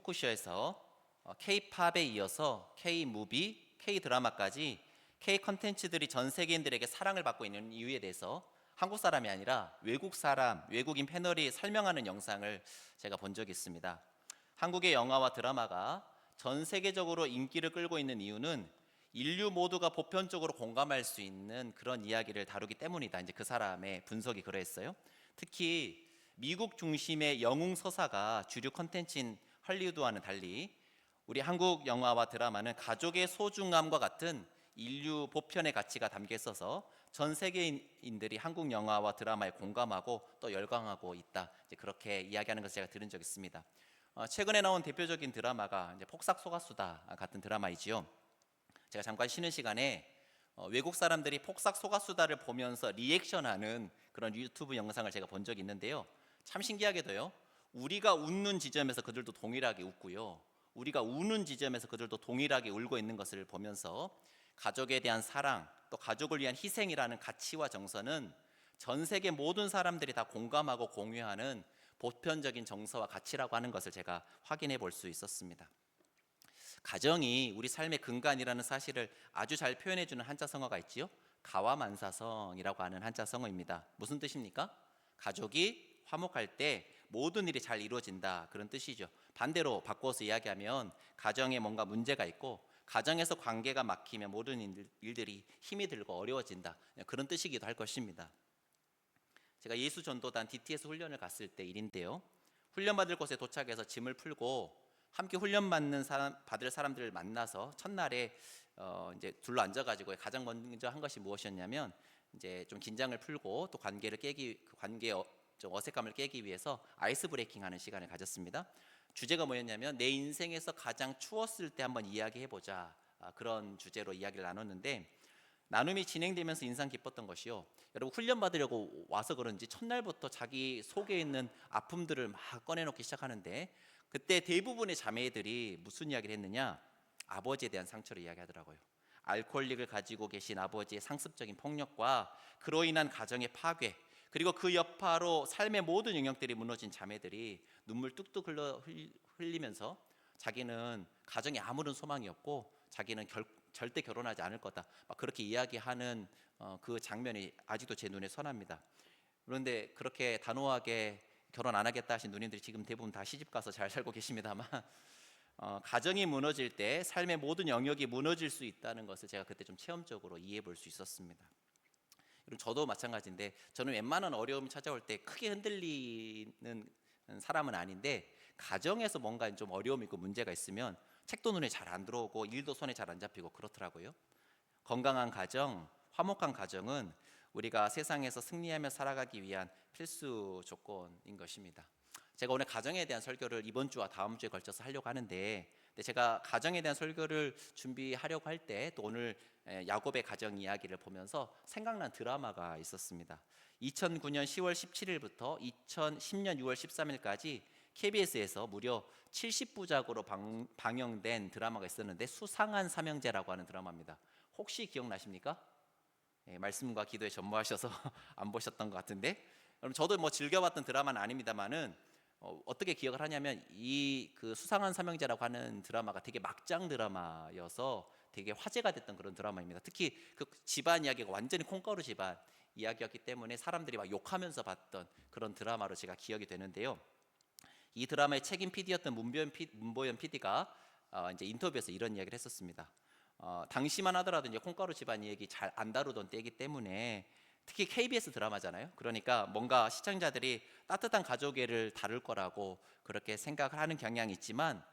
토크쇼에서 K-팝에 이어서 K-무비, K-드라마까지 K-컨텐츠들이 전 세계인들에게 사랑을 받고 있는 이유에 대해서 한국 사람이 아니라 외국 사람, 외국인 패널이 설명하는 영상을 제가 본 적이 있습니다. 한국의 영화와 드라마가 전 세계적으로 인기를 끌고 있는 이유는 인류 모두가 보편적으로 공감할 수 있는 그런 이야기를 다루기 때문이다. 이제 그 사람의 분석이 그러했어요. 특히 미국 중심의 영웅 서사가 주류 컨텐츠인 할리우드와는 달리 우리 한국 영화와 드라마는 가족의 소중함과 같은 인류 보편의 가치가 담겨 있어서 전 세계인들이 한국 영화와 드라마에 공감하고 또 열광하고 있다. 이제 그렇게 이야기하는 것을 제가 들은 적이 있습니다. 최근에 나온 대표적인 드라마가 이제 폭삭 속았수다 같은 드라마이지요. 제가 잠깐 쉬는 시간에 외국 사람들이 폭삭 속았수다를 보면서 리액션하는 그런 유튜브 영상을 제가 본 적이 있는데요. 참 신기하게도요, 우리가 웃는 지점에서 그들도 동일하게 웃고요, 우리가 우는 지점에서 그들도 동일하게 울고 있는 것을 보면서 가족에 대한 사랑, 또 가족을 위한 희생이라는 가치와 정서는 전 세계 모든 사람들이 다 공감하고 공유하는 보편적인 정서와 가치라고 하는 것을 제가 확인해 볼 수 있었습니다. 가정이 우리 삶의 근간이라는 사실을 아주 잘 표현해 주는 한자성어가 있지요. 가와만사성이라고 하는 한자성어입니다. 무슨 뜻입니까? 가족이 화목할 때 모든 일이 잘 이루어진다, 그런 뜻이죠. 반대로 바꿔서 이야기하면 가정에 뭔가 문제가 있고 가정에서 관계가 막히면 모든 일들이 힘이 들고 어려워진다, 그런 뜻이기도 할 것입니다. 제가 예수전도단 DTS 훈련을 갔을 때 일인데요, 훈련받을 곳에 도착해서 짐을 풀고 함께 훈련 받을 사람들을 만나서 첫날에 이제 둘러 앉아가지고 가장 먼저 한 것이 무엇이었냐면, 이제 좀 긴장을 풀고 또 관계의 좀 어색함을 깨기 위해서 아이스 브레이킹하는 시간을 가졌습니다. 주제가 뭐였냐면, 내 인생에서 가장 추웠을 때 한번 이야기해보자, 그런 주제로 이야기를 나눴는데, 나눔이 진행되면서 인상 깊었던 것이요, 여러분 훈련 받으려고 와서 그런지 첫날부터 자기 속에 있는 아픔들을 막 꺼내놓기 시작하는데, 그때 대부분의 자매들이 무슨 이야기를 했느냐, 아버지에 대한 상처를 이야기하더라고요. 알코올릭을 가지고 계신 아버지의 상습적인 폭력과 그로 인한 가정의 파괴, 그리고 그 여파로 삶의 모든 영역들이 무너진 자매들이 눈물 뚝뚝 흘리면서 자기는 가정에 아무런 소망이 없고 자기는 절대 결혼하지 않을 거다, 막 그렇게 이야기하는 그 장면이 아직도 제 눈에 선합니다. 그런데 그렇게 단호하게 결혼 안 하겠다 하신 누님들이 지금 대부분 다 시집 가서 잘 살고 계십니다만, 가정이 무너질 때 삶의 모든 영역이 무너질 수 있다는 것을 제가 그때 좀 체험적으로 이해해 볼 수 있었습니다. 저도 마찬가지인데, 저는 웬만한 어려움이 찾아올 때 크게 흔들리는 사람은 아닌데, 가정에서 뭔가 좀 어려움이 있고 문제가 있으면 책도 눈에 잘 안 들어오고 일도 손에 잘 안 잡히고 그렇더라고요. 건강한 가정, 화목한 가정은 우리가 세상에서 승리하며 살아가기 위한 필수 조건인 것입니다. 제가 오늘 가정에 대한 설교를 이번 주와 다음 주에 걸쳐서 하려고 하는데, 제가 가정에 대한 설교를 준비하려고 할 때 또 오늘 야곱의 가정 이야기를 보면서 생각난 드라마가 있었습니다. 2009년 10월 17일부터 2010년 6월 13일까지 KBS에서 무려 70부작으로 방영된 드라마가 있었는데, 수상한 삼형제라고 하는 드라마입니다. 혹시 기억나십니까? 말씀과 기도에 전무하셔서 안 보셨던 것 같은데, 그럼 저도 뭐 즐겨봤던 드라마는 아닙니다만은 어떻게 기억을 하냐면, 이 그 수상한 삼형제라고 하는 드라마가 되게 막장 드라마여서 되게 화제가 됐던 그런 드라마입니다. 특히 그 집안 이야기가 완전히 콩가루 집안 이야기였기 때문에 사람들이 막 욕하면서 봤던 그런 드라마로 제가 기억이 되는데요. 이 드라마의 책임 PD였던 문보연 PD가 이제 인터뷰에서 이런 이야기를 했었습니다. 당시만 하더라도 이제 콩가루 집안 얘기 잘 안 다루던 때이기 때문에, 특히 KBS 드라마잖아요. 그러니까 뭔가 시청자들이 따뜻한 가족애를 다룰 거라고 그렇게 생각을 하는 경향이 있지만,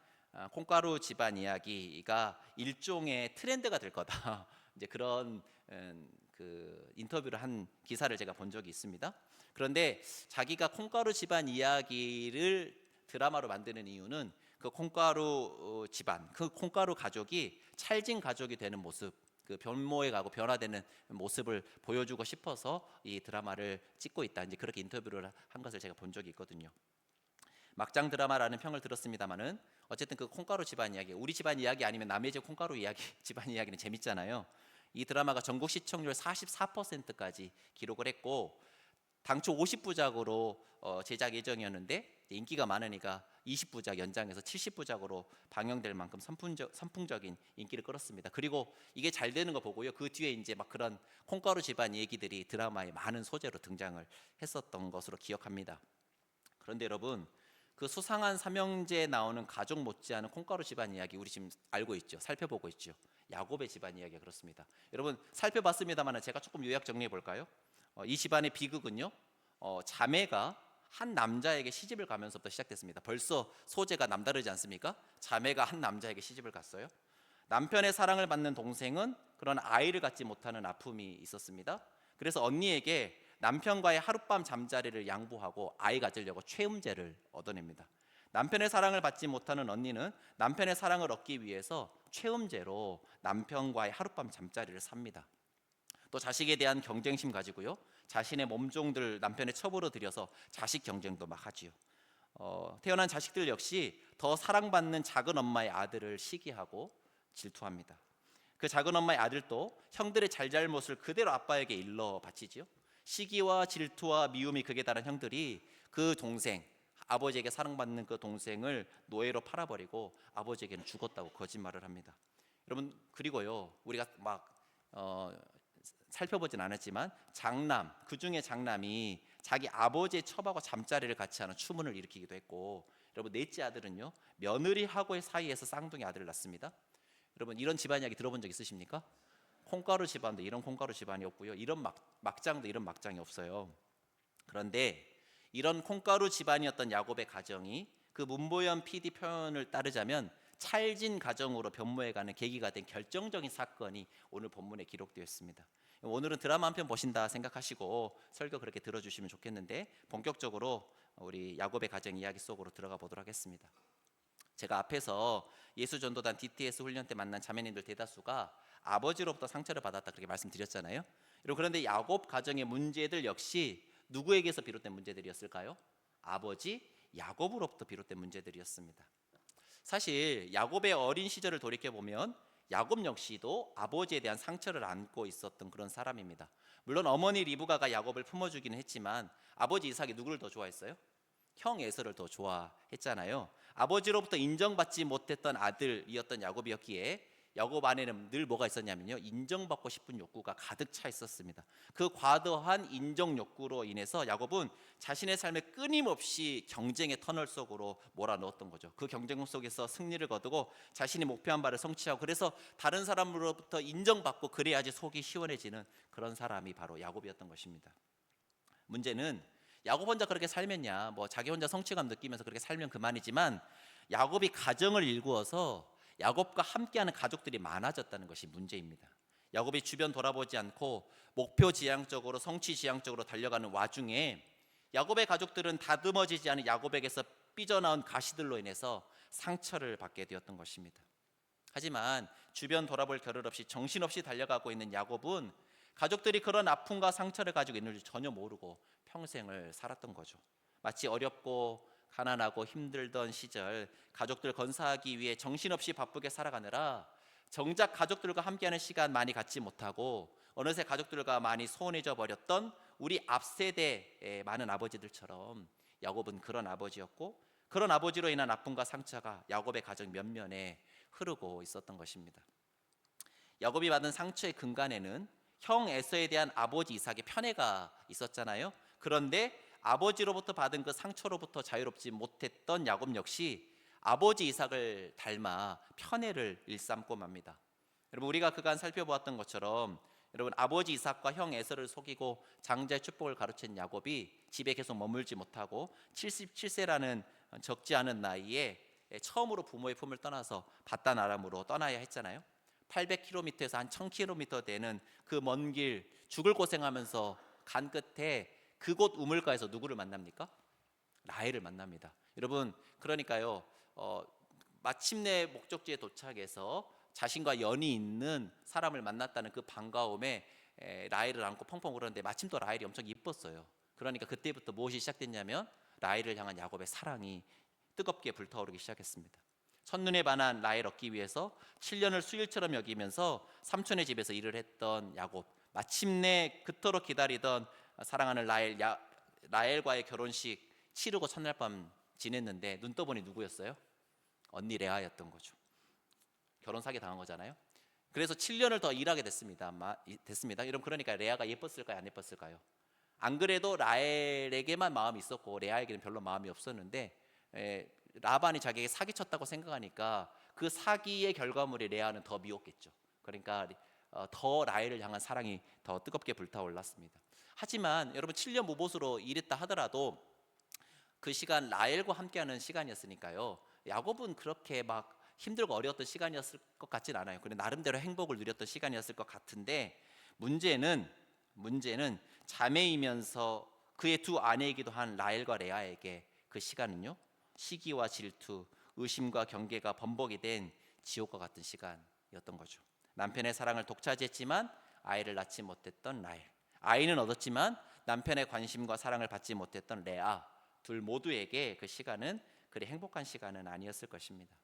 콩가루 집안 이야기가 일종의 트렌드가 될 거다, 이제 그런 그 인터뷰를 한 기사를 제가 본 적이 있습니다. 그런데 자기가 콩가루 집안 이야기를 드라마로 만드는 이유는 그 콩가루 집안, 그 콩가루 가족이 찰진 가족이 되는 모습, 그 변모해 가고 변화되는 모습을 보여주고 싶어서 이 드라마를 찍고 있다, 이제 그렇게 인터뷰를 한 것을 제가 본 적이 있거든요. 막장 드라마라는 평을 들었습니다만은, 어쨌든 그 콩가루 집안 이야기, 우리 집안 이야기 아니면 남의 집 콩가루 이야기 집안 이야기는 재밌잖아요. 이 드라마가 전국 시청률 44%까지 기록을 했고, 당초 50부작으로 제작 예정이었는데 인기가 많으니까 20부작 연장해서 70부작으로 방영될 만큼 선풍적인 인기를 끌었습니다. 그리고 이게 잘 되는 거 보고요. 그 뒤에 이제 막 그런 콩가루 집안 얘기들이 드라마의 많은 소재로 등장을 했었던 것으로 기억합니다. 그런데 여러분, 그 수상한 삼형제에 나오는 가족 못지않은 콩가루 집안 이야기 우리 지금 알고 있죠. 살펴보고 있죠. 야곱의 집안 이야기가 그렇습니다. 여러분 살펴봤습니다만 제가 조금 요약 정리해 볼까요? 이 집안의 비극은요, 자매가 한 남자에게 시집을 가면서부터 시작됐습니다. 벌써 소재가 남다르지 않습니까? 자매가 한 남자에게 시집을 갔어요. 남편의 사랑을 받는 동생은 그런 아이를 갖지 못하는 아픔이 있었습니다. 그래서 언니에게 남편과의 하룻밤 잠자리를 양보하고 아이 가지려고 최음죄를 얻어냅니다. 남편의 사랑을 받지 못하는 언니는 남편의 사랑을 얻기 위해서 최음죄로 남편과의 하룻밤 잠자리를 삽니다. 또 자식에 대한 경쟁심 가지고요, 자신의 몸종들 남편의 첩으로 들여서 자식 경쟁도 막 하지요. 태어난 자식들 역시 더 사랑받는 작은 엄마의 아들을 시기하고 질투합니다. 그 작은 엄마의 아들도 형들의 잘잘못을 그대로 아빠에게 일러 바치지요. 시기와 질투와 미움이 극에 달한 형들이 그 동생, 아버지에게 사랑받는 그 동생을 노예로 팔아버리고 아버지에게는 죽었다고 거짓말을 합니다. 여러분, 그리고요, 우리가 막 살펴보진 않았지만 장남, 그 중에 장남이 자기 아버지의 첩하고 잠자리를 같이 하는 추문을 일으키기도 했고, 여러분 넷째 아들은요, 며느리하고의 사이에서 쌍둥이 아들을 낳습니다. 여러분 이런 집안 이야기 들어본 적 있으십니까? 콩가루 집안도 이런 콩가루 집안이 없고요, 이런 막장도 이런 막장이 없어요. 그런데 이런 콩가루 집안이었던 야곱의 가정이 그 문보연 PD 표현을 따르자면 찰진 가정으로 변모해가는 계기가 된 결정적인 사건이 오늘 본문에 기록되어 있습니다. 오늘은 드라마 한 편 보신다 생각하시고 설교 그렇게 들어주시면 좋겠는데, 본격적으로 우리 야곱의 가정 이야기 속으로 들어가 보도록 하겠습니다. 제가 앞에서 예수전도단 DTS 훈련 때 만난 자매님들 대다수가 아버지로부터 상처를 받았다 그렇게 말씀드렸잖아요. 여러분, 그런데 야곱 가정의 문제들 역시 누구에게서 비롯된 문제들이었을까요? 아버지 야곱으로부터 비롯된 문제들이었습니다. 사실 야곱의 어린 시절을 돌이켜보면 야곱 역시도 아버지에 대한 상처를 안고 있었던 그런 사람입니다. 물론 어머니 리브가가 야곱을 품어주기는 했지만 아버지 이삭이 누구를 더 좋아했어요? 형 에서를 더 좋아했잖아요. 아버지로부터 인정받지 못했던 아들이었던 야곱이었기에 야곱 안에는 늘 뭐가 있었냐면요, 인정받고 싶은 욕구가 가득 차 있었습니다. 그 과도한 인정 욕구로 인해서 야곱은 자신의 삶에 끊임없이 경쟁의 터널 속으로 몰아넣었던 거죠. 그 경쟁 속에서 승리를 거두고 자신이 목표한 바를 성취하고, 그래서 다른 사람으로부터 인정받고 그래야지 속이 시원해지는 그런 사람이 바로 야곱이었던 것입니다. 문제는 야곱 혼자 그렇게 살면야, 뭐 자기 혼자 성취감 느끼면서 그렇게 살면 그만이지만, 야곱이 가정을 일구어서 야곱과 함께하는 가족들이 많아졌다는 것이 문제입니다. 야곱이 주변 돌아보지 않고 목표 지향적으로, 성취 지향적으로 달려가는 와중에 야곱의 가족들은 다듬어지지 않은 야곱에게서 삐져나온 가시들로 인해서 상처를 받게 되었던 것입니다. 하지만 주변 돌아볼 겨를 없이 정신없이 달려가고 있는 야곱은 가족들이 그런 아픔과 상처를 가지고 있는 줄 전혀 모르고 평생을 살았던 거죠. 마치 어렵고 가난하고 힘들던 시절 가족들 건사하기 위해 정신없이 바쁘게 살아가느라 정작 가족들과 함께하는 시간 많이 갖지 못하고 어느새 가족들과 많이 소원해져 버렸던 우리 앞세대의 많은 아버지들처럼 야곱은 그런 아버지였고, 그런 아버지로 인한 아픔과 상처가 야곱의 가정 면면에 흐르고 있었던 것입니다. 야곱이 받은 상처의 근간에는 형 에서에 대한 아버지 이삭의 편애가 있었잖아요. 그런데 아버지로부터 받은 그 상처로부터 자유롭지 못했던 야곱 역시 아버지 이삭을 닮아 편애를 일삼고 맙니다. 여러분, 우리가 그간 살펴보았던 것처럼 여러분, 아버지 이삭과 형 에서를 속이고 장자의 축복을 가로챈 야곱이 집에 계속 머물지 못하고 77세라는 적지 않은 나이에 처음으로 부모의 품을 떠나서 바단 아람으로 떠나야 했잖아요. 800km에서 한 1000km 되는 그 먼 길 죽을 고생하면서 간 끝에 그곳 우물가에서 누구를 만납니까? 라헬을 만납니다. 여러분, 그러니까요, 마침내 목적지에 도착해서 자신과 연이 있는 사람을 만났다는 그 반가움에 라헬을 안고 펑펑 울었는데 마침 또 라헬이 엄청 이뻤어요. 그러니까 그때부터 무엇이 시작됐냐면 라헬을 향한 야곱의 사랑이 뜨겁게 불타오르기 시작했습니다. 첫눈에 반한 라헬 얻기 위해서 7년을 수일처럼 여기면서 삼촌의 집에서 일을 했던 야곱, 마침내 그토록 기다리던 사랑하는 라헬과의 결혼식 치르고 첫날 밤 지냈는데 눈 떠보니 누구였어요? 언니 레아였던 거죠. 결혼 사기 당한 거잖아요. 그래서 7년을 더 일하게 됐습니다. 여러분, 그러니까 레아가 예뻤을까요, 안 예뻤을까요? 안 그래도 라헬에게만 마음이 있었고 레아에게는 별로 마음이 없었는데 라반이 자기에게 사기쳤다고 생각하니까 그 사기의 결과물이 레아는 더 미웠겠죠. 그러니까 더 라헬을 향한 사랑이 더 뜨겁게 불타올랐습니다. 하지만 여러분, 7년 모봇으로 일했다 하더라도 그 시간 라헬과 함께하는 시간이었으니까요, 야곱은 그렇게 막 힘들고 어려웠던 시간이었을 것 같진 않아요. 그런데 나름대로 행복을 누렸던 시간이었을 것 같은데, 문제는 자매이면서 그의 두 아내이기도 한 라헬과 레아에게 그 시간은요, 시기와 질투, 의심과 경계가 번복이 된 지옥과 같은 시간이었던 거죠. 남편의 사랑을 독차지했지만 아이를 낳지 못했던 라헬, 아이는 얻었지만 남편의 관심과 사랑을 받지 못했던 레아, 둘 모두에게 그 시간은 그리 행복한 시간은 아니었을 것입니다.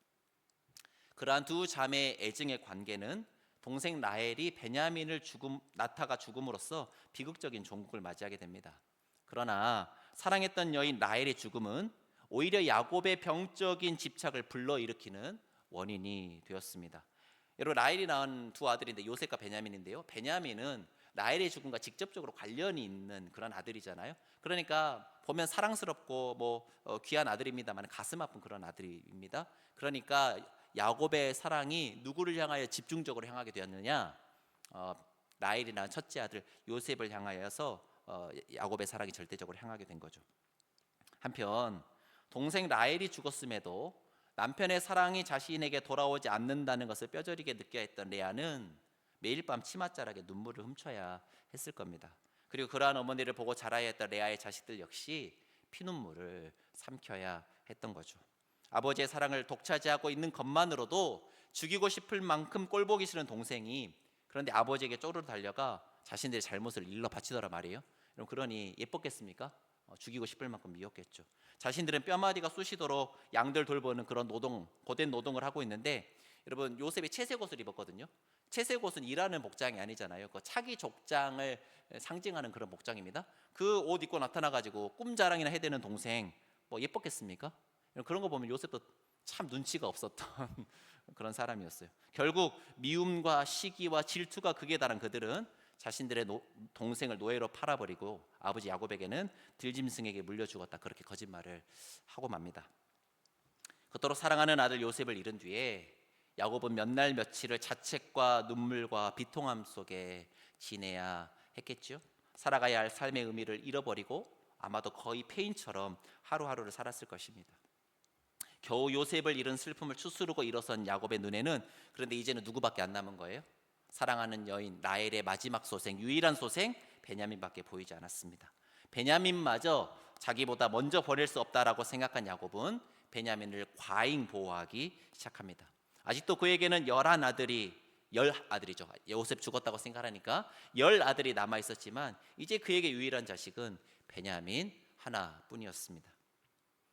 그러한 두 자매의 애증의 관계는 동생 라헬이 베냐민을 낳다가 죽음으로써 비극적인 종국을 맞이하게 됩니다. 그러나 사랑했던 여인 라헬의 죽음은 오히려 야곱의 병적인 집착을 불러일으키는 원인이 되었습니다. 여러분, 라헬이 낳은 두 아들인데 요셉과 베냐민인데요, 베냐민은 라헬의 죽음과 직접적으로 관련이 있는 그런 아들이잖아요. 그러니까 보면 사랑스럽고 귀한 아들입니다만 가슴 아픈 그런 아들입니다. 그러니까 야곱의 사랑이 누구를 향하여 집중적으로 향하게 되었느냐? 라헬이 낳은 첫째 아들 요셉을 향하여서 야곱의 사랑이 절대적으로 향하게 된 거죠. 한편 동생 라헬이 죽었음에도 남편의 사랑이 자신에게 돌아오지 않는다는 것을 뼈저리게 느껴야 했던 레아는 매일 밤 치맛자락에 눈물을 훔쳐야 했을 겁니다. 그리고 그러한 어머니를 보고 자라야 했던 레아의 자식들 역시 피눈물을 삼켜야 했던 거죠. 아버지의 사랑을 독차지하고 있는 것만으로도 죽이고 싶을 만큼 꼴보기 싫은 동생이, 그런데 아버지에게 쪼르르 달려가 자신들의 잘못을 일러 바치더라 말이에요. 그럼 그러니 예뻤겠습니까? 죽이고 싶을 만큼 미웠겠죠. 자신들은 뼈마디가 쑤시도록 양들 돌보는 그런 노동, 고된 노동을 하고 있는데, 여러분, 요셉이 채색 옷을 입었거든요. 채색 옷은 일하는 복장이 아니잖아요. 그 차기 족장을 상징하는 그런 복장입니다. 그 옷 입고 나타나가지고 꿈자랑이나 해대는 동생, 예뻤겠습니까? 그런 거 보면 요셉도 참 눈치가 없었던 그런 사람이었어요. 결국 미움과 시기와 질투가 극에 달한 그들은 자신들의 동생을 노예로 팔아버리고 아버지 야곱에게는 들짐승에게 물려 죽었다, 그렇게 거짓말을 하고 맙니다. 그토록 사랑하는 아들 요셉을 잃은 뒤에 야곱은 몇 날 며칠을 자책과 눈물과 비통함 속에 지내야 했겠죠. 살아가야 할 삶의 의미를 잃어버리고 아마도 거의 폐인처럼 하루하루를 살았을 것입니다. 겨우 요셉을 잃은 슬픔을 추스르고 일어선 야곱의 눈에는 그런데 이제는 누구밖에 안 남은 거예요? 사랑하는 여인 라헬의 마지막 소생, 유일한 소생 베냐민밖에 보이지 않았습니다. 베냐민마저 자기보다 먼저 버릴 수 없다라고 생각한 야곱은 베냐민을 과잉 보호하기 시작합니다. 아직도 그에게는 10아들이죠. 요셉 죽었다고 생각하니까 10아들이 남아 있었지만 이제 그에게 유일한 자식은 베냐민 하나뿐이었습니다.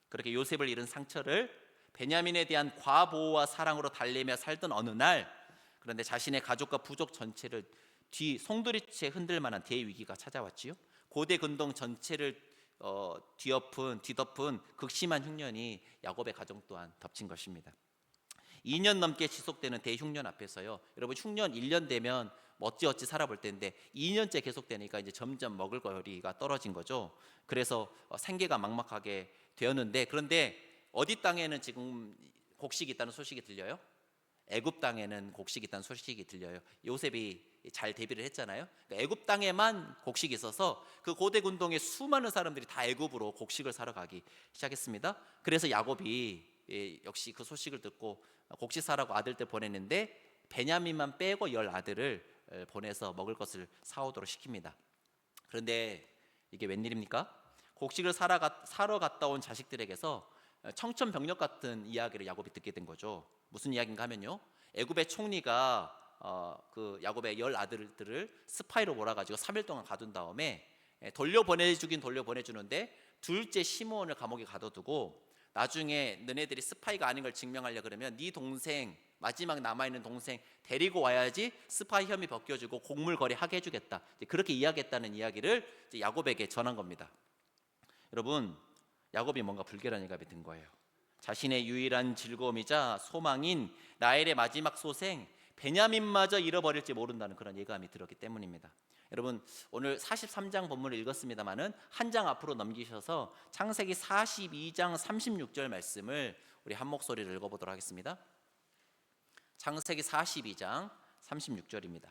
그렇게 요셉을 잃은 상처를 베냐민에 대한 과보호와 사랑으로 달래며 살던 어느 날, 그런데 자신의 가족과 부족 전체를 송두리째 흔들 만한 대위기가 찾아왔지요. 고대 근동 전체를 뒤덮은 극심한 흉년이 야곱의 가정 또한 덮친 것입니다. 2년 넘게 지속되는 대흉년 앞에서요, 여러분, 흉년 1년 되면 어찌어찌 살아볼 텐데 2년째 계속되니까 이제 점점 먹을 거리가 떨어진 거죠. 그래서 생계가 막막하게 되었는데, 그런데 어디 땅에는 지금 곡식이 있다는 소식이 들려요? 애굽 땅에는 곡식이 있다는 소식이 들려요. 요셉이 잘 대비를 했잖아요. 그러니까 애굽 땅에만 곡식이 있어서 그 고대 군동의 수많은 사람들이 다 애굽으로 곡식을 사러 가기 시작했습니다. 그래서 야곱이 역시 그 소식을 듣고 곡식 사라고 아들들 보냈는데 베냐민만 빼고 10아들을 보내서 먹을 것을 사오도록 시킵니다. 그런데 이게 웬일입니까? 곡식을 사러 갔다 온 자식들에게서 청천벽력 같은 이야기를 야곱이 듣게 된 거죠. 무슨 이야기인가 하면요, 애굽의 총리가 그 야곱의 10아들들을 스파이로 몰아가지고 3일 동안 가둔 다음에 돌려보내주는데 둘째 시므온을 감옥에 가둬두고 나중에 너네들이 스파이가 아닌 걸 증명하려 그러면 네 동생, 마지막 남아있는 동생 데리고 와야지 스파이 혐의 벗겨주고 곡물거래 하게 해주겠다, 그렇게 이야기했다는 이야기를 야곱에게 전한 겁니다. 여러분, 야곱이 뭔가 불결한 예감이 든 거예요. 자신의 유일한 즐거움이자 소망인 라헬의 마지막 소생 베냐민마저 잃어버릴지 모른다는 그런 예감이 들었기 때문입니다. 여러분, 오늘 43장 본문을 읽었습니다마는 한 장 앞으로 넘기셔서 창세기 42장 36절 말씀을 우리 한 목소리를 읽어보도록 하겠습니다. 창세기 42장 36절입니다.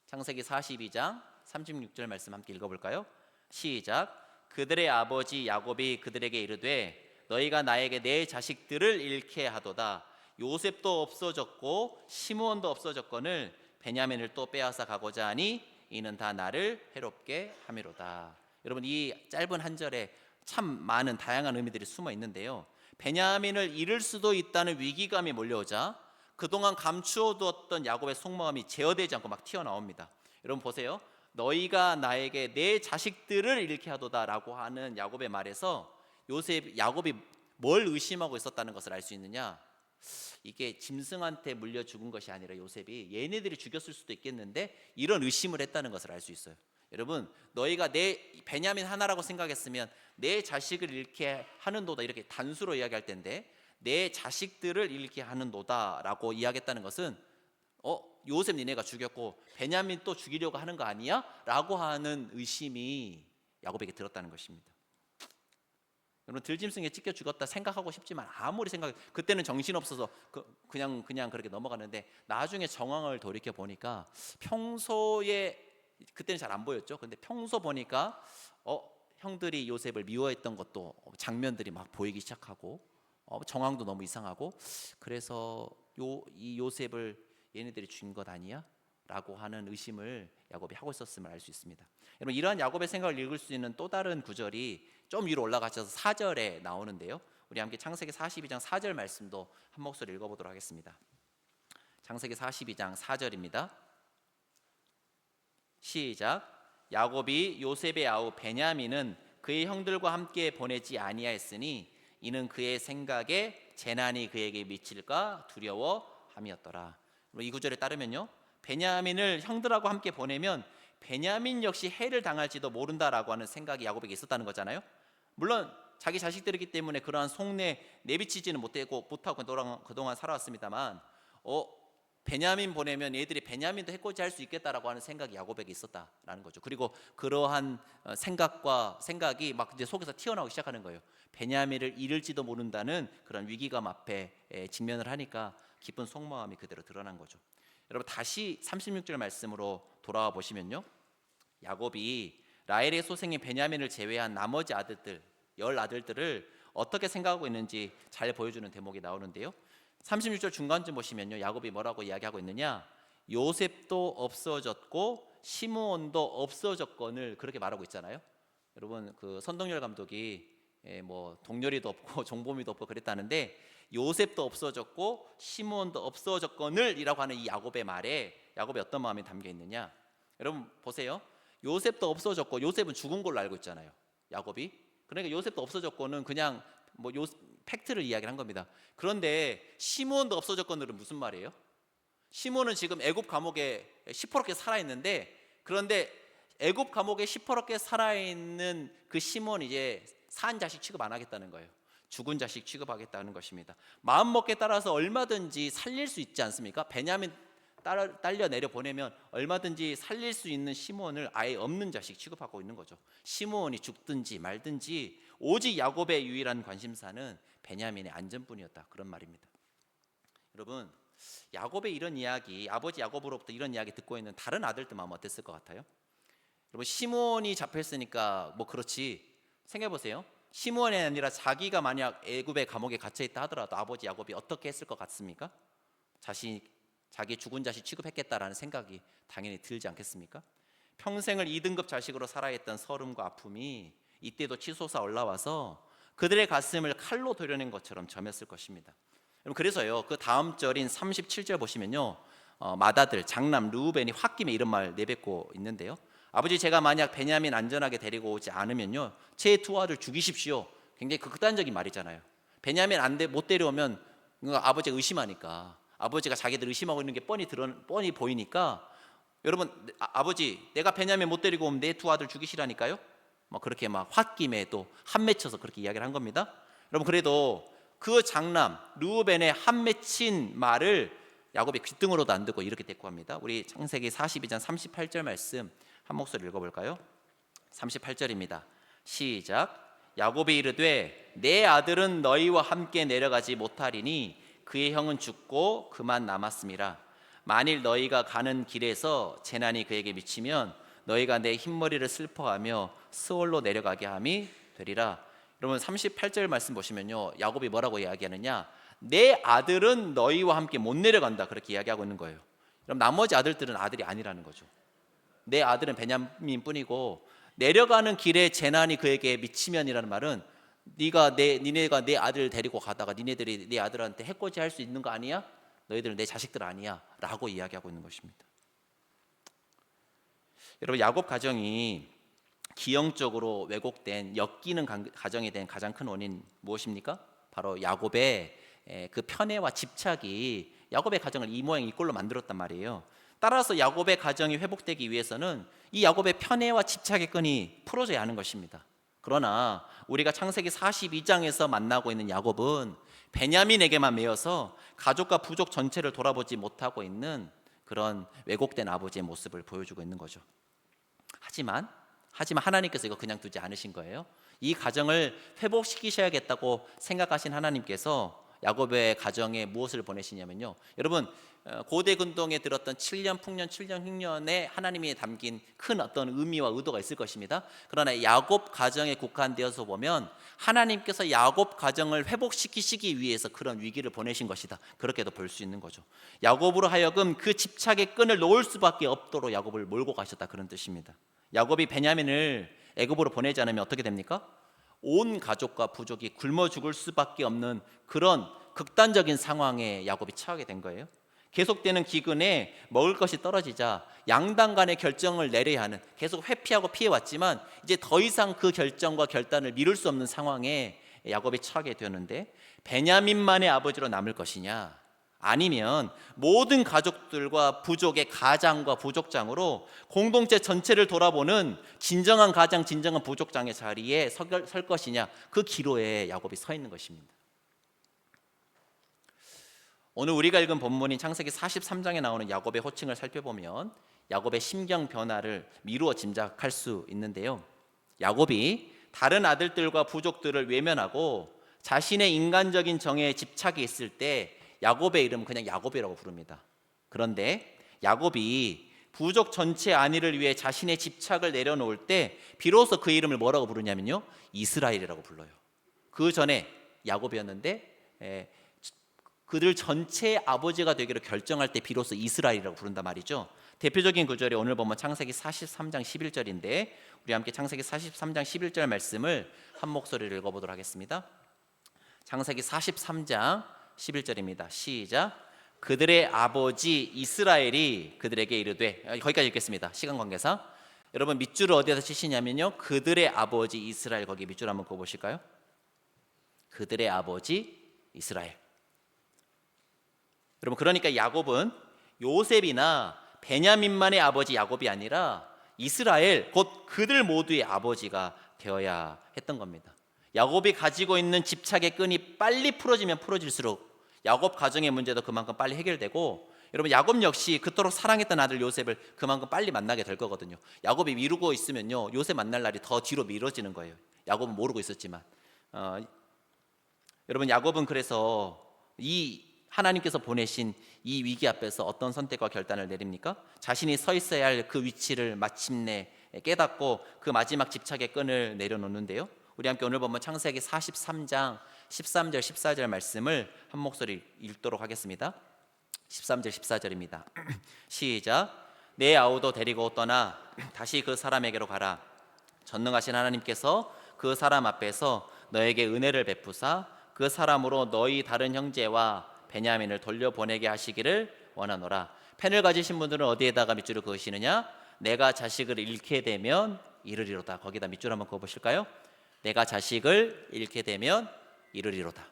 창세기 42장 36절 말씀 함께 읽어볼까요? 시작. 그들의 아버지 야곱이 그들에게 이르되 너희가 나에게 내 자식들을 잃게 하도다. 요셉도 없어졌고 시므온도 없어졌거늘 베냐민을 또 빼앗아 가고자 하니 이는 다 나를 해롭게 함이로다. 여러분, 이 짧은 한 절에 참 많은 다양한 의미들이 숨어 있는데요, 베냐민을 잃을 수도 있다는 위기감이 몰려오자 그동안 감추어두었던 야곱의 속마음이 제어되지 않고 막 튀어나옵니다. 여러분 보세요. 너희가 나에게 내 자식들을 잃게 하도다 라고 하는 야곱의 말에서 야곱이 뭘 의심하고 있었다는 것을 알 수 있느냐? 이게 짐승한테 물려 죽은 것이 아니라 요셉이 얘네들이 죽였을 수도 있겠는데 이런 의심을 했다는 것을 알 수 있어요. 여러분, 너희가 내 베냐민 하나라고 생각했으면 내 자식을 잃게 하는도다 이렇게 단수로 이야기할 텐데 내 자식들을 잃게 하는도다 라고 이야기했다는 것은 요셉 니네가 죽였고 베냐민 또 죽이려고 하는 거 아니야? 라고 하는 의심이 야곱에게 들었다는 것입니다. 여러분, 들짐승에 찢겨 죽었다 생각하고 싶지만 아무리 그때는 정신없어서 그냥 그렇게 넘어가는데 나중에 정황을 돌이켜 보니까 평소에 그때는 잘 안 보였죠. 근데 평소 보니까 형들이 요셉을 미워했던 것도 장면들이 막 보이기 시작하고 정황도 너무 이상하고 그래서 이 요셉을 얘네들이 죽인 것 아니야? 라고 하는 의심을 야곱이 하고 있었음을 알 수 있습니다. 여러분, 이러한 야곱의 생각을 읽을 수 있는 또 다른 구절이 좀 위로 올라가셔서 4절에 나오는데요, 우리 함께 창세기 42장 4절 말씀도 한 목소리 읽어보도록 하겠습니다. 창세기 42장 4절입니다. 시작. 야곱이 요셉의 아우 베냐민은 그의 형들과 함께 보내지 아니하였으니 이는 그의 생각에 재난이 그에게 미칠까 두려워함이었더라. 이 구절에 따르면요, 베냐민을 형들하고 함께 보내면 베냐민 역시 해를 당할지도 모른다라고 하는 생각이 야곱에게 있었다는 거잖아요. 물론 자기 자식들이기 때문에 그러한 속내 내비치지는 못하고 그동안 살아왔습니다만 베냐민 보내면 얘들이 베냐민도 해코지 할 수 있겠다라고 하는 생각이 야곱에게 있었다라는 거죠. 그리고 그러한 생각이 막 이제 속에서 튀어나오기 시작하는 거예요. 베냐민을 잃을지도 모른다는 그런 위기감 앞에 직면을 하니까 깊은 속마음이 그대로 드러난 거죠. 여러분, 다시 36절 말씀으로 돌아와 보시면요, 야곱이 라헬의 소생인 베냐민을 제외한 나머지 아들들 10아들들을 어떻게 생각하고 있는지 잘 보여주는 대목이 나오는데요, 36절 중간쯤 보시면요, 야곱이 뭐라고 이야기하고 있느냐? 요셉도 없어졌고 시므온도 없어졌거늘 그렇게 말하고 있잖아요. 여러분, 그 선동열 감독이 뭐 동열이도 없고 종보미도 없고 그랬다는데 요셉도 없어졌고 시므온도 없어졌거늘 이라고 하는 이 야곱의 말에 야곱의 어떤 마음이 담겨 있느냐? 여러분 보세요. 요셉도 없어졌고, 요셉은 죽은 걸로 알고 있잖아요, 야곱이. 그러니까 요셉도 없어졌고는 그냥 뭐 팩트를 이야기한 겁니다. 그런데 시므온도 없어졌거늘은 무슨 말이에요? 시므온은 지금 애굽 감옥에 시퍼렇게 살아있는데, 그런데 애굽 감옥에 시퍼렇게 살아있는 그 시므온이 이제 산 자식 취급 안 하겠다는 거예요. 죽은 자식 취급하겠다는 것입니다. 마음먹기에 따라서 얼마든지 살릴 수 있지 않습니까? 베냐민 딸려 내려 보내면 얼마든지 살릴 수 있는 시므온을 아예 없는 자식 취급하고 있는 거죠. 시므온이 죽든지 말든지 오직 야곱의 유일한 관심사는 베냐민의 안전뿐이었다, 그런 말입니다. 여러분, 야곱의 이런 이야기, 아버지 야곱으로부터 이런 이야기 듣고 있는 다른 아들들 마음 어땠을 것 같아요? 여러분, 시므온이 잡혔으니까 뭐 그렇지, 생각해보세요. 시므온이 아니라 자기가 만약 애굽의 감옥에 갇혀있다 하더라도 아버지 야곱이 어떻게 했을 것 같습니까? 자기 죽은 자식 취급했겠다라는 생각이 당연히 들지 않겠습니까? 평생을 2등급 자식으로 살아있던 서름과 아픔이 이때도 치솟아 올라와서 그들의 가슴을 칼로 도려낸 것처럼 점였을 것입니다. 그래서요, 그 다음 절인 37절 보시면요, 맏아들 장남 르우벤이 홧김에 이런 말 내뱉고 있는데요, 아버지, 제가 만약 베냐민 안전하게 데리고 오지 않으면요 제 두 아들 죽이십시오. 굉장히 극단적인 말이잖아요. 베냐민 못 데려오면 아버지가 의심하니까, 아버지가 자기들 의심하고 있는 게 뻔히 보이니까, 여러분, 아버지, 내가 베냐민 못 데리고 오면 내 두 아들 죽이시라니까요. 뭐 그렇게 막 홧김에 또 한 맺혀서 그렇게 이야기를 한 겁니다. 여러분, 그래도 그 장남 르우벤의 한 맺힌 말을 야곱이 귓등으로도 안 듣고 이렇게 대꾸합니다. 우리 창세기 42장 38절 말씀 한 목소리 읽어볼까요? 38절입니다. 시작. 야곱이 이르되 내 아들은 너희와 함께 내려가지 못하리니 그의 형은 죽고 그만 남았음이라. 만일 너희가 가는 길에서 재난이 그에게 미치면 너희가 내 흰머리를 슬퍼하며 스올로 내려가게 함이 되리라. 여러분, 38절 말씀 보시면요, 야곱이 뭐라고 이야기하느냐, 내 아들은 너희와 함께 못 내려간다, 그렇게 이야기하고 있는 거예요. 그럼 나머지 아들들은 아들이 아니라는 거죠. 내 아들은 베냐민 뿐이고 내려가는 길에 재난이 그에게 미치면이라는 말은 니네가 내 아들을 데리고 가다가 니네들이 내 아들한테 해코지 할 수 있는 거 아니야? 너희들은 내 자식들 아니야? 라고 이야기하고 있는 것입니다. 여러분, 야곱 가정이 기형적으로 왜곡된 엮이는 가정이 된 가장 큰 원인 무엇입니까? 바로 야곱의 그 편애와 집착이 야곱의 가정을 이 모양 이 꼴로 만들었단 말이에요. 따라서 야곱의 가정이 회복되기 위해서는 이 야곱의 편애와 집착의 끈이 풀어져야 하는 것입니다. 그러나 우리가 창세기 42장에서 만나고 있는 야곱은 베냐민에게만 매여서 가족과 부족 전체를 돌아보지 못하고 있는 그런 왜곡된 아버지의 모습을 보여주고 있는 거죠. 하지만 하나님께서 이거 그냥 두지 않으신 거예요. 이 가정을 회복시키셔야겠다고 생각하신 하나님께서 야곱의 가정에 무엇을 보내시냐면요, 여러분, 고대 근동에 들었던 7년 풍년 7년 흉년에 하나님이 담긴 큰 어떤 의미와 의도가 있을 것입니다. 그러나 야곱 가정에 국한되어서 보면 하나님께서 야곱 가정을 회복시키시기 위해서 그런 위기를 보내신 것이다, 그렇게도 볼 수 있는 거죠. 야곱으로 하여금 그 집착의 끈을 놓을 수밖에 없도록 야곱을 몰고 가셨다, 그런 뜻입니다. 야곱이 베냐민을 애굽으로 보내지 않으면 어떻게 됩니까? 온 가족과 부족이 굶어 죽을 수밖에 없는 그런 극단적인 상황에 야곱이 처하게 된 거예요. 계속되는 기근에 먹을 것이 떨어지자 양당 간의 결정을 내려야 하는, 계속 회피하고 피해왔지만 이제 더 이상 그 결정과 결단을 미룰 수 없는 상황에 야곱이 처하게 되었는데, 베냐민만의 아버지로 남을 것이냐, 아니면 모든 가족들과 부족의 가장과 부족장으로 공동체 전체를 돌아보는 진정한 가장, 진정한 부족장의 자리에 설 것이냐, 그 기로에 야곱이 서 있는 것입니다. 오늘 우리가 읽은 본문인 창세기 43장에 나오는 야곱의 호칭을 살펴보면 야곱의 심경 변화를 미루어 짐작할 수 있는데요, 야곱이 다른 아들들과 부족들을 외면하고 자신의 인간적인 정에 집착이 있을 때 야곱의 이름은 그냥 야곱이라고 부릅니다. 그런데 야곱이 부족 전체 안위를 위해 자신의 집착을 내려놓을 때 비로소 그 이름을 뭐라고 부르냐면요, 이스라엘이라고 불러요. 그 전에 야곱이었는데 그들 전체의 아버지가 되기로 결정할 때 비로소 이스라엘이라고 부른단 말이죠. 대표적인 구절이 오늘 보면 창세기 43장 11절인데 우리 함께 창세기 43장 11절 말씀을 한 목소리를 읽어보도록 하겠습니다. 창세기 43장 11절입니다. 시작. 그들의 아버지 이스라엘이 그들에게 이르되, 거기까지 읽겠습니다. 시간 관계상. 여러분, 밑줄을 어디에서 치시냐면요, 그들의 아버지 이스라엘, 거기 밑줄 한번 그어보실까요? 그들의 아버지 이스라엘. 여러분, 그러니까 야곱은 요셉이나 베냐민만의 아버지 야곱이 아니라 이스라엘, 곧 그들 모두의 아버지가 되어야 했던 겁니다. 야곱이 가지고 있는 집착의 끈이 빨리 풀어지면 풀어질수록 야곱 가정의 문제도 그만큼 빨리 해결되고, 여러분, 야곱 역시 그토록 사랑했던 아들 요셉을 그만큼 빨리 만나게 될 거거든요. 야곱이 미루고 있으면요, 요셉 만날 날이 더 뒤로 미뤄지는 거예요. 야곱은 모르고 있었지만 여러분, 야곱은 그래서 이 하나님께서 보내신 이 위기 앞에서 어떤 선택과 결단을 내립니까? 자신이 서 있어야 할 그 위치를 마침내 깨닫고 그 마지막 집착의 끈을 내려놓는데요, 우리 함께 오늘 보면 창세기 43장 13절 14절 말씀을 한 목소리 읽도록 하겠습니다. 13절 14절입니다. 시작. 내 아우도 데리고 떠나 다시 그 사람에게로 가라. 전능하신 하나님께서 그 사람 앞에서 너에게 은혜를 베푸사 그 사람으로 너희 다른 형제와 베냐민을 돌려보내게 하시기를 원하노라. 펜을 가지신 분들은 어디에다가 밑줄을 그으시느냐? 내가 자식을 잃게 되면 이르리로다. 거기다 밑줄 한번 그어보실까요? 내가 자식을 잃게 되면 이르리로다.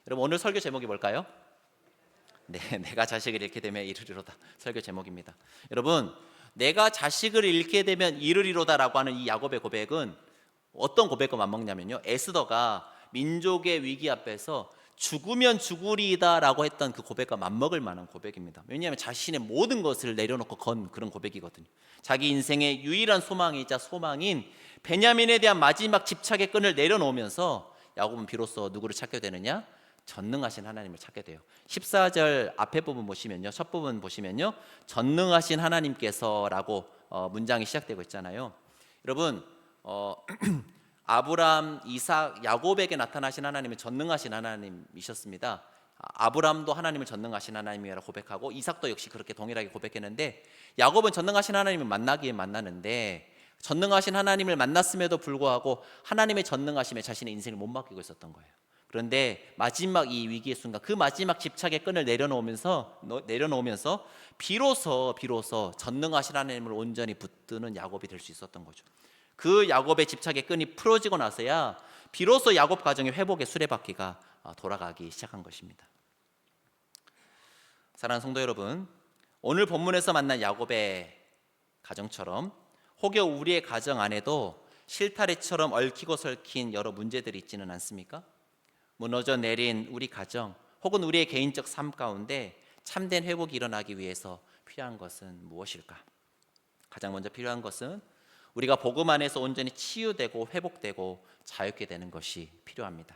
여러분, 오늘 설교 제목이 뭘까요? 네, 내가 자식을 잃게 되면 이르리로다. 설교 제목입니다. 여러분, 내가 자식을 잃게 되면 이르리로다라고 하는 이 야곱의 고백은 어떤 고백과 맞먹냐면요, 에스더가 민족의 위기 앞에서 죽으면 죽으리다라고 했던 그 고백과 맞먹을 만한 고백입니다. 왜냐하면 자신의 모든 것을 내려놓고 건 그런 고백이거든요. 자기 인생의 유일한 소망이자 소망인 베냐민에 대한 마지막 집착의 끈을 내려놓으면서 야곱은 비로소 누구를 찾게 되느냐? 전능하신 하나님을 찾게 돼요. 14절 앞에 부분 보시면요, 첫 부분 보시면요, 전능하신 하나님께서라고 문장이 시작되고 있잖아요. 여러분, 아브람, 이삭, 야곱에게 나타나신 하나님은 전능하신 하나님이셨습니다. 아브람도 하나님을 전능하신 하나님이라고 고백하고 이삭도 역시 그렇게 동일하게 고백했는데, 야곱은 전능하신 하나님을 만나기에 만나는데 전능하신 하나님을 만났음에도 불구하고 하나님의 전능하심에 자신의 인생을 못 맡기고 있었던 거예요. 그런데 마지막 이 위기의 순간, 그 마지막 집착의 끈을 내려놓으면서 비로소 전능하신 하나님을 온전히 붙드는 야곱이 될 수 있었던 거죠. 그 야곱의 집착의 끈이 풀어지고 나서야 비로소 야곱 가정의 회복의 수레바퀴가 돌아가기 시작한 것입니다. 사랑하는 성도 여러분, 오늘 본문에서 만난 야곱의 가정처럼 혹여 우리의 가정 안에도 실타래처럼 얽히고 설킨 여러 문제들이 있지는 않습니까? 무너져 내린 우리 가정 혹은 우리의 개인적 삶 가운데 참된 회복이 일어나기 위해서 필요한 것은 무엇일까? 가장 먼저 필요한 것은 우리가 복음 안에서 온전히 치유되고 회복되고 자유케 되는 것이 필요합니다.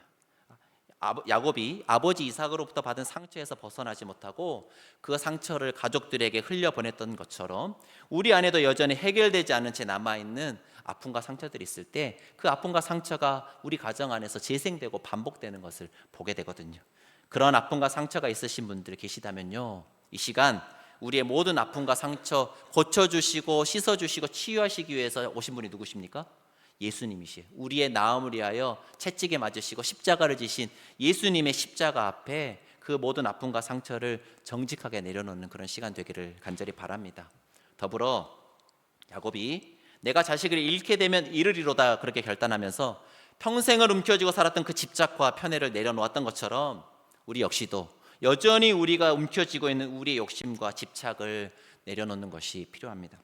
야곱이 아버지 이삭으로부터 받은 상처에서 벗어나지 못하고 그 상처를 가족들에게 흘려보냈던 것처럼 우리 안에도 여전히 해결되지 않은 채 남아있는 아픔과 상처들이 있을 때 그 아픔과 상처가 우리 가정 안에서 재생되고 반복되는 것을 보게 되거든요. 그런 아픔과 상처가 있으신 분들 계시다면요, 이 시간 우리의 모든 아픔과 상처 고쳐주시고 씻어주시고 치유하시기 위해서 오신 분이 누구십니까? 예수님이시에요. 우리의 나음을 위하여 채찍에 맞으시고 십자가를 지신 예수님의 십자가 앞에 그 모든 아픔과 상처를 정직하게 내려놓는 그런 시간 되기를 간절히 바랍니다. 더불어 야곱이 내가 자식을 잃게 되면 잃으리로다 그렇게 결단하면서 평생을 움켜쥐고 살았던 그 집착과 편애를 내려놓았던 것처럼 우리 역시도 여전히 우리가 움켜쥐고 있는 우리의 욕심과 집착을 내려놓는 것이 필요합니다.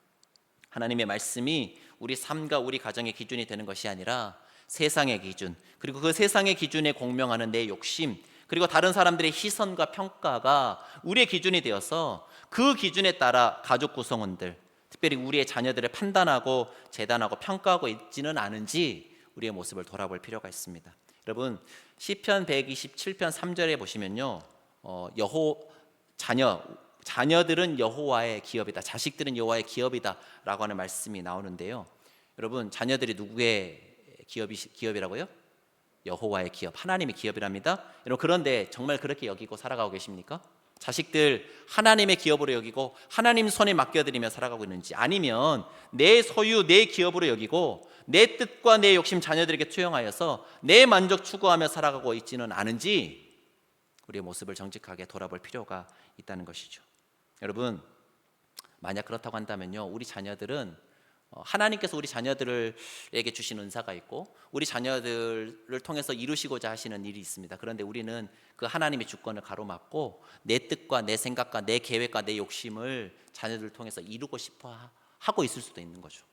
하나님의 말씀이 우리 삶과 우리 가정의 기준이 되는 것이 아니라 세상의 기준, 그리고 그 세상의 기준에 공명하는 내 욕심, 그리고 다른 사람들의 시선과 평가가 우리의 기준이 되어서 그 기준에 따라 가족 구성원들, 특별히 우리의 자녀들을 판단하고 재단하고 평가하고 있지는 않은지 우리의 모습을 돌아볼 필요가 있습니다. 여러분, 시편 127편 3절에 보시면요, 자녀들은 여호와의 기업이다, 자식들은 여호와의 기업이다 라고 하는 말씀이 나오는데요, 여러분, 자녀들이 누구의 기업이라고요? 여호와의 기업, 하나님의 기업이랍니다. 여러분, 그런데 정말 그렇게 여기고 살아가고 계십니까? 자식들 하나님의 기업으로 여기고 하나님 손에 맡겨드리며 살아가고 있는지, 아니면 내 소유, 내 기업으로 여기고 내 뜻과 내 욕심 자녀들에게 투영하여서 내 만족 추구하며 살아가고 있지는 않은지 우리의 모습을 정직하게 돌아볼 필요가 있다는 것이죠. 여러분, 만약 그렇다고 한다면요, 우리 자녀들은 하나님께서 우리 자녀들에게 주신 은사가 있고 우리 자녀들을 통해서 이루시고자 하시는 일이 있습니다. 그런데 우리는 그 하나님의 주권을 가로막고 내 뜻과 내 생각과 내 계획과 내 욕심을 자녀들을 통해서 이루고 싶어 하고 있을 수도 있는 거죠.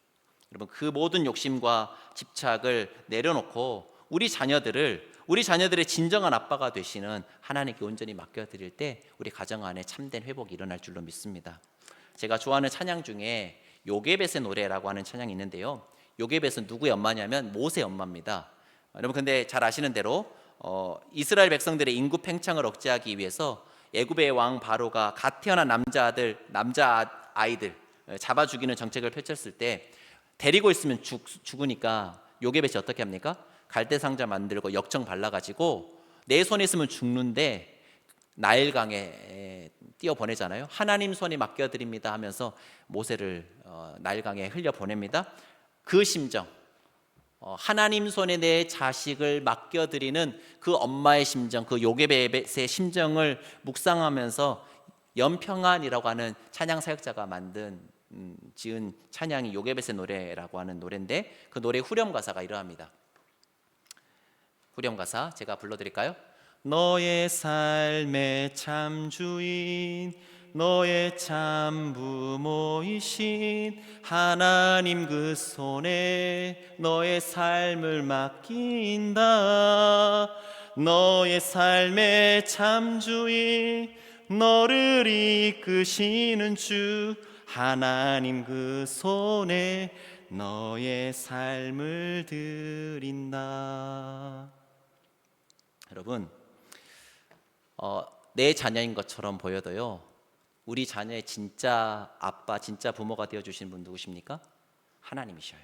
여러분, 그 모든 욕심과 집착을 내려놓고 우리 자녀들의 진정한 아빠가 되시는 하나님께 온전히 맡겨드릴 때 우리 가정 안에 참된 회복이 일어날 줄로 믿습니다. 제가 좋아하는 찬양 중에 요게벳의 노래라고 하는 찬양이 있는데요, 요게벳은 누구의 엄마냐면 모세의 엄마입니다. 여러분, 근데 잘 아시는 대로 이스라엘 백성들의 인구 팽창을 억제하기 위해서 애굽의 왕 바로가 갓 태어난 남자아이들 잡아 죽이는 정책을 펼쳤을 때 데리고 있으면 죽으니까 요게벳이 어떻게 합니까? 갈대상자 만들고 역청 발라가지고 내 손에 있으면 죽는데 나일강에 띄어보내잖아요. 하나님 손에 맡겨드립니다 하면서 모세를 나일강에 흘려보냅니다. 그 심정, 하나님 손에 내 자식을 맡겨드리는 그 엄마의 심정, 그 요게벳의 심정을 묵상하면서 연평안이라고 하는 찬양 사역자가 지은 찬양이 요게벳의 노래라고 하는 노래인데, 그 노래 후렴 가사가 이러합니다. 후렴 가사 제가 불러드릴까요? 너의 삶의 참 주인 너의 참 부모이신 하나님 그 손에 너의 삶을 맡긴다. 너의 삶의 참 주인 너를 이끄시는 주 하나님 그 손에 너의 삶을 드린다. 여러분, 내 자녀인 것처럼 보여도요, 우리 자녀의 진짜 아빠, 진짜 부모가 되어주신 분 누구십니까? 하나님이셔요.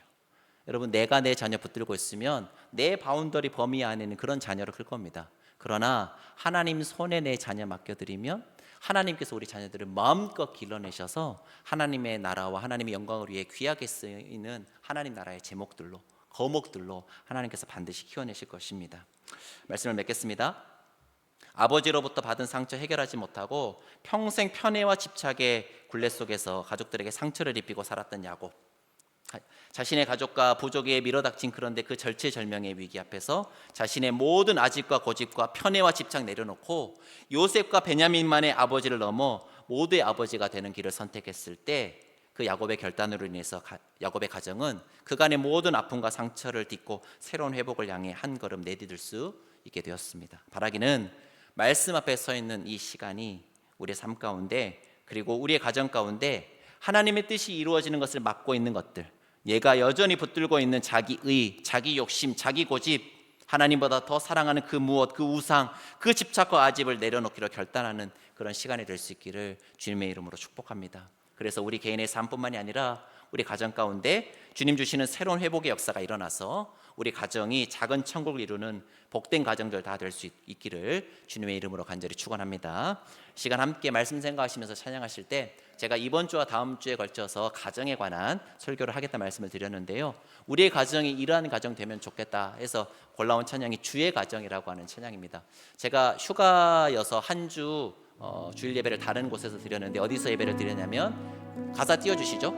여러분, 내가 내 자녀 붙들고 있으면 내 바운더리 범위 안에는 그런 자녀로 클 겁니다. 그러나 하나님 손에 내 자녀 맡겨드리면 하나님께서 우리 자녀들을 마음껏 길러내셔서 하나님의 나라와 하나님의 영광을 위해 귀하게 쓰이는 하나님 나라의 제목들로, 거목들로 하나님께서 반드시 키워내실 것입니다. 말씀을 맺겠습니다. 아버지로부터 받은 상처 해결하지 못하고 평생 편애와 집착의 굴레 속에서 가족들에게 상처를 입히고 살았던 야곱, 자신의 가족과 부족에 밀어닥친 그런데 그 절체절명의 위기 앞에서 자신의 모든 아집과 고집과 편애와 집착 내려놓고 요셉과 베냐민만의 아버지를 넘어 모두의 아버지가 되는 길을 선택했을 때 그 야곱의 결단으로 인해서 야곱의 가정은 그간의 모든 아픔과 상처를 딛고 새로운 회복을 향해 한 걸음 내디딜 수 있게 되었습니다. 바라기는 말씀 앞에 서 있는 이 시간이 우리의 삶 가운데, 그리고 우리의 가정 가운데 하나님의 뜻이 이루어지는 것을 막고 있는 것들, 얘가 여전히 붙들고 있는 자기의, 자기 욕심, 자기 고집, 하나님보다 더 사랑하는 그 무엇, 그 우상, 그 집착과 아집을 내려놓기로 결단하는 그런 시간이 될 수 있기를 주님의 이름으로 축복합니다. 그래서 우리 개인의 삶뿐만이 아니라 우리 가정 가운데 주님 주시는 새로운 회복의 역사가 일어나서 우리 가정이 작은 천국을 이루는 복된 가정들 다 될 수 있기를 주님의 이름으로 간절히 축원합니다. 시간 함께 말씀 생각하시면서 찬양하실 때 제가 이번 주와 다음 주에 걸쳐서 가정에 관한 설교를 하겠다 말씀을 드렸는데요, 우리의 가정이 이러한 가정 되면 좋겠다 해서 골라온 찬양이 주의 가정이라고 하는 찬양입니다. 제가 휴가여서 한 주 주일 예배를 다른 곳에서 드렸는데, 어디서 예배를 드렸냐면, 가사 띄워주시죠.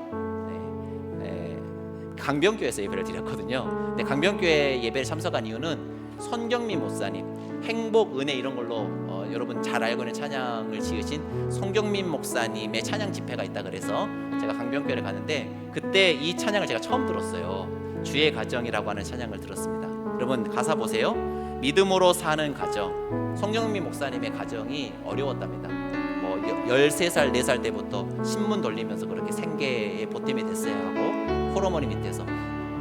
강변교회에서 예배를 드렸거든요. 근데 강변교회 예배를 참석한 이유는 손경민 목사님, 행복, 은혜 이런 걸로 여러분 잘 알고 있는 찬양을 지으신 손경민 목사님의 찬양 집회가 있다 그래서 제가 강변교회를 가는데, 그때 이 찬양을 제가 처음 들었어요. 주의 가정이라고 하는 찬양을 들었습니다. 여러분 가사 보세요. 믿음으로 사는 가정. 손경민 목사님의 가정이 어려웠답니다. 13살, 4살 때부터 신문 돌리면서 그렇게 생계에 보탬이 됐어야 하고, 홀어머니 밑에서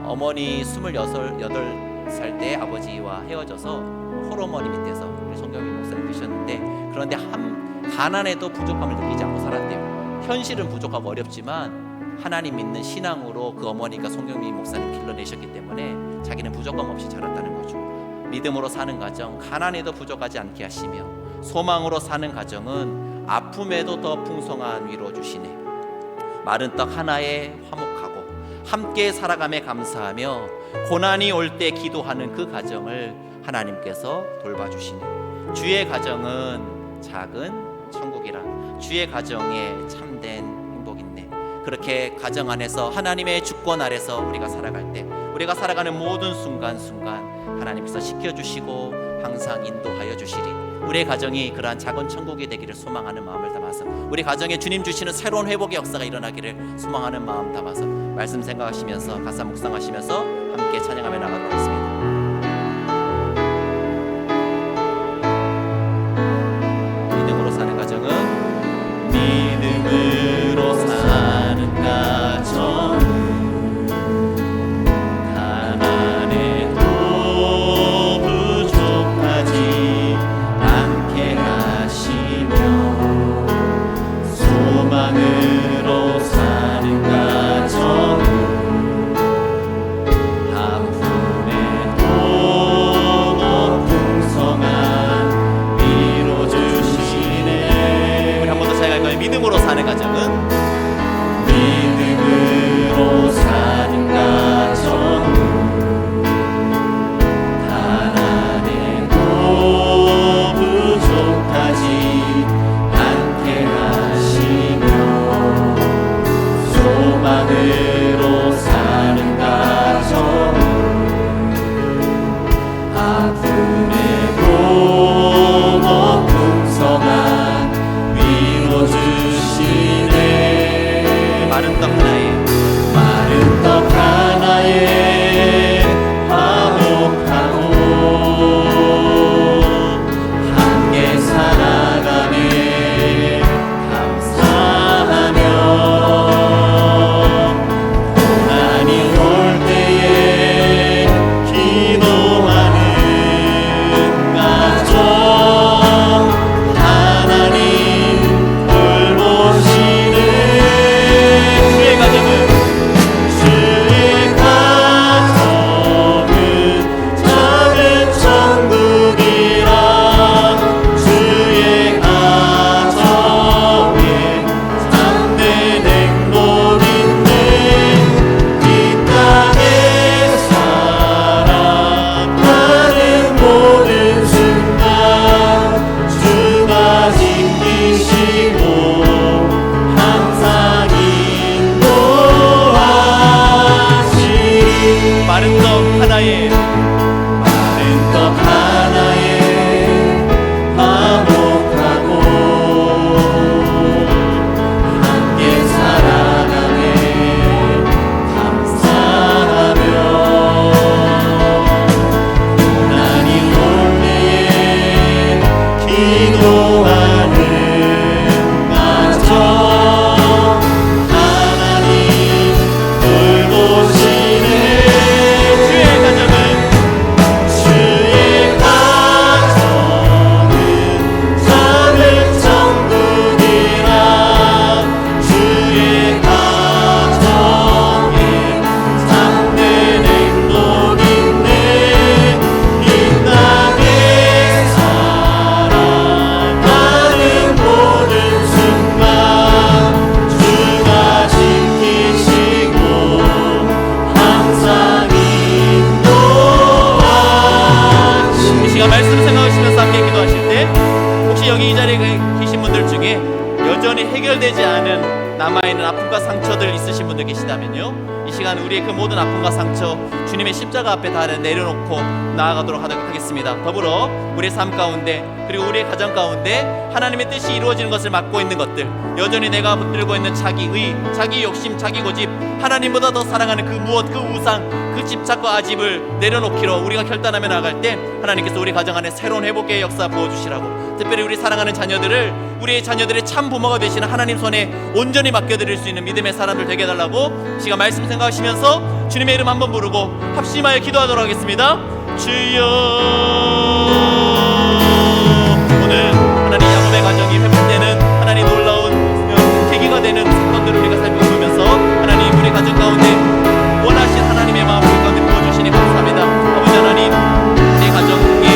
어머니 28살 때 아버지와 헤어져서 홀어머니 밑에서 우리 손경민 목사님 계셨는데, 그런데 가난에도 부족함을 느끼지 않고 살았대요. 현실은 부족하고 어렵지만 하나님 믿는 신앙으로 그 어머니가 손경민 목사님 길러내셨기 때문에 자기는 부족함 없이 자랐다는 거죠. 믿음으로 사는 가정, 가난에도 부족하지 않게 하시며, 소망으로 사는 가정은 아픔에도 더 풍성한 위로 주시네. 마른 떡 하나에 화목하고 함께 살아감에 감사하며 고난이 올 때 기도하는 그 가정을 하나님께서 돌봐주시네. 주의 가정은 작은 천국이라. 주의 가정에 참된 행복 있네. 그렇게 가정 안에서 하나님의 주권 아래서 우리가 살아갈 때, 우리가 살아가는 모든 순간순간 하나님께서 지켜주시고 항상 인도하여 주시리. 우리의 가정이 그러한 작은 천국이 되기를 소망하는 마음을 담아서, 우리 가정에 주님 주시는 새로운 회복의 역사가 일어나기를 소망하는 마음 담아서 말씀 생각하시면서, 가사 묵상하시면서 함께 찬양하며 나가도록 하겠습니다. 믿음으로 사는 가정은, 믿음으로 사는 가정, 소망으로 사는 가정, 아픔에도 풍성한 위로 주시네. 우리 한 번 더 찬양할 거예요. 믿음으로 사는 가정은, 믿음으로 사는 가정, 단 안에도 부족하지 않게 하시며, 소망으로 사는 가정, 아픔에도 풍성한 위로 주시네. 여전히 해결되지 않은 남아있는 아픔과 상처들 있으신 분들 계시다면요, 이 시간 우리의 그 모든 아픔과 상처 주님의 십자가 앞에 다 내려놓고 나아가도록 하겠습니다. 더불어 우리의 삶 가운데 그리고 우리의 가정 가운데 하나님의 뜻이 이루어지는 것을 막고 있는 것들, 여전히 내가 붙들고 있는 자기의, 자기 욕심, 자기 고집, 하나님보다 더 사랑하는 그 무엇, 그 우상, 그 집착과 아집을 내려놓기로 우리가 결단하며 나아갈 때 하나님께서 우리 가정 안에 새로운 회복의 역사 부어주시라고, 특별히 우리 사랑하는 자녀들을 우리의 자녀들의 참 부모가 되시는 하나님 손에 온전히 맡겨드릴 수 있는 믿음의 사람들 되게 해달라고 시간 말씀 생각하시면서 주님의 이름 한번 부르고 합심하여 기도하도록 하겠습니다. 주여, 오늘 하나님 야곱의 가정이 회복되는 하나님 놀라운 계기가 되는 사건들을 우리가 살펴보면서 하나님 우리 가정 가운데 원하신 하나님의 마음 우리 가운데 부어주시니 감사합니다. 아버지 하나님, 내 가정에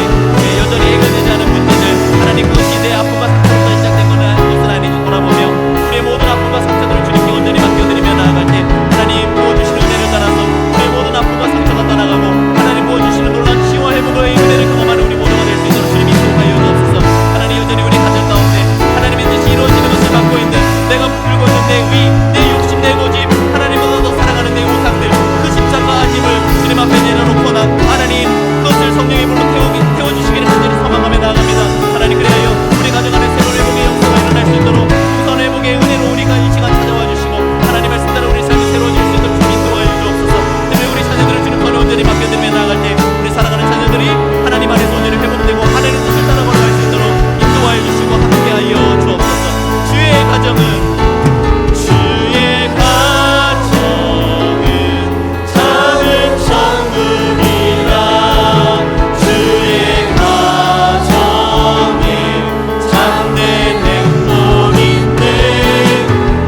여전히 해결되지 않은 문제들, 하나님 그것이 내 아픔과 상처부터 시작된 것은 아닌지 돌아보며 우리의 모든 아픔과 상처들을 주님께 온전히 맡겨드리며 나아갈 때 하나님 부어주시는 은혜를 따라서 우리의 모든 아픔과 상처가 떠나가고 하나님 부어주시는 놀라운 치유와 회복의 은혜를 경험하는 우리 모두가 될 수 있도록 주님 인도하여 주옵소서. 하나님 여전히 우리 가정 가운데 하나님의 뜻이 이루어지는 것을 막고 있는 내가 붙들고 있는 내 의, 내 욕심, 내 고집, 하나님보다 더 사랑하는 내 우상들, 그 십자가 아집을 주님 앞에 내려놓고 나 하나님 그것을 성령의 불로 태워주시기를 간절히 소망하며 나아갑니다. 하나님 그래요 우리 가정 안에 새로운 회복의 역사가 일어날 수 있도록 풍성한 회복의 은혜로 우리가 이 시간 찾아와 주시고 하나님 말씀 따라 우리 삶이 새로워질 수 있도록 주님 인도하여 주옵소서. 특별히 우리 자녀들을 주님 손에 온전히 맡겨드리며 나아갈 때 우리 사랑하는 자녀들이 하나님 안에서 온전히 회복되고 하나님의 뜻을 따라 걸어갈 수 있도록 인도하여 주시고 함께하여 주옵소서. 주의 가정은 작은 천국이라 주의 가정에 참된 행복인데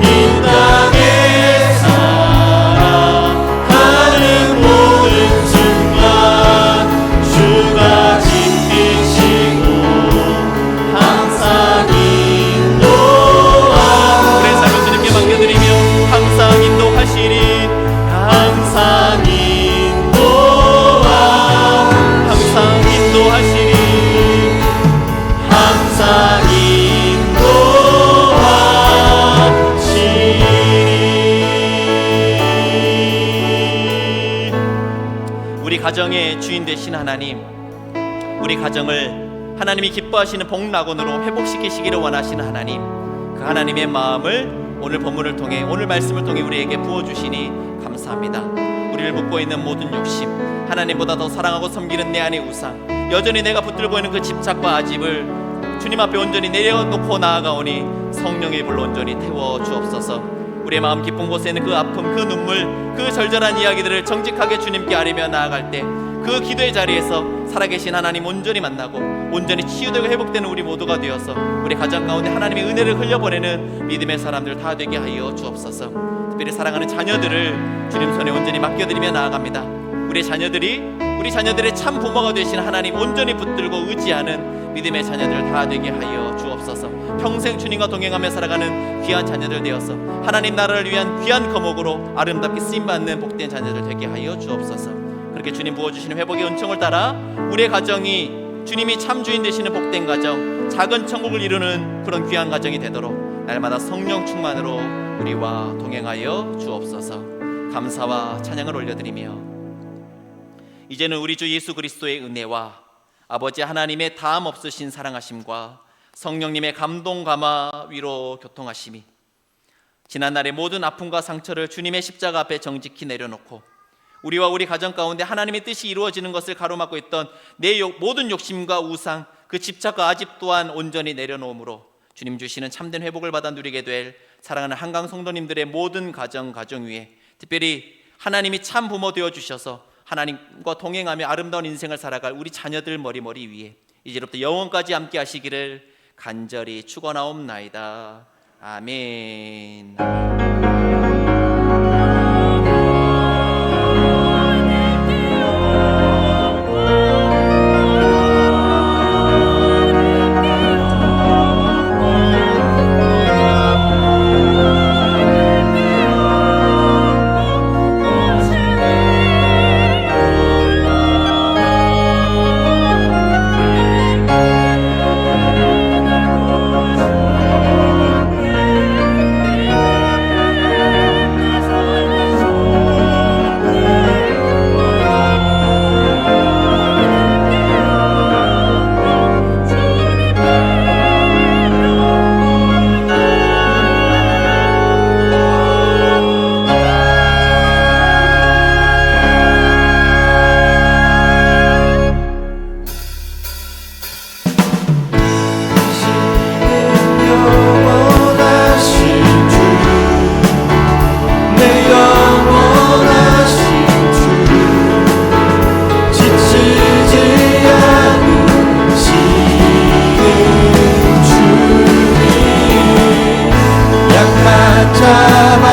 이 땅에 살아가는 모든 순간 주가 지키시고 항상 인도하시리. 우리의 삶을 주님께 맡겨드리며 항상 인도하시리, 항상 인도하시리, 항상 인도하시리. 우리 가정의 주인 되신 하나님, 우리 가정을 하나님이 기뻐하시는 복락원으로 회복시키시기를 원하시는 하나님, 그 하나님의 마음을 오늘 본문을 통해, 오늘 말씀을 통해 우리에게 부어주시니 감사합니다. 우리를 묶고 있는 모든 욕심, 하나님보다 더 사랑하고 섬기는 내 안의 우상, 여전히 내가 붙들고 있는 그 집착과 아집을 주님 앞에 온전히 내려놓고 나아가오니 성령의 불로 온전히 태워 주옵소서. 우리의 마음 깊은 곳에는 그 아픔, 그 눈물, 그 절절한 이야기들을 정직하게 주님께 아뢰며 나아갈 때 그 기도의 자리에서 살아계신 하나님 온전히 만나고 온전히 치유되고 회복되는 우리 모두가 되어서 우리 가정 가운데 하나님의 은혜를 흘려보내는 믿음의 사람들 다 되게 하여 주옵소서. 특별히 사랑하는 자녀들을 주님 손에 온전히 맡겨드리며 나아갑니다. 우리 자녀들의 참 부모가 되신 하나님 온전히 붙들고 의지하는 믿음의 자녀들 다 되게 하여 주옵소서. 평생 주님과 동행하며 살아가는 귀한 자녀들 되어서 하나님 나라를 위한 귀한 거목으로 아름답게 쓰임받는 복된 자녀들 되게 하여 주옵소서. 그렇게 주님 부어주시는 회복의 은총을 따라 우리의 가정이 주님이 참 주인 되시는 복된 가정, 작은 천국을 이루는 그런 귀한 가정이 되도록 날마다 성령 충만으로 우리와 동행하여 주옵소서. 감사와 찬양을 올려드리며 이제는 우리 주 예수 그리스도의 은혜와 아버지 하나님의 다함 없으신 사랑하심과 성령님의 감동 감화 위로 교통하심이 지난날의 모든 아픔과 상처를 주님의 십자가 앞에 정직히 내려놓고 우리와 우리 가정 가운데 하나님의 뜻이 이루어지는 것을 가로막고 있던 내 모든 욕심과 우상, 그 집착과 아집 또한 온전히 내려놓음으로 주님 주시는 참된 회복을 받아 누리게 될 사랑하는 한강 성도님들의 모든 가정 위에, 특별히 하나님이 참 부모 되어 주셔서 하나님과 동행하며 아름다운 인생을 살아갈 우리 자녀들 머리 위에 이제부터 영원까지 함께 하시기를 간절히 축원하옵나이다. 아멘. 잡아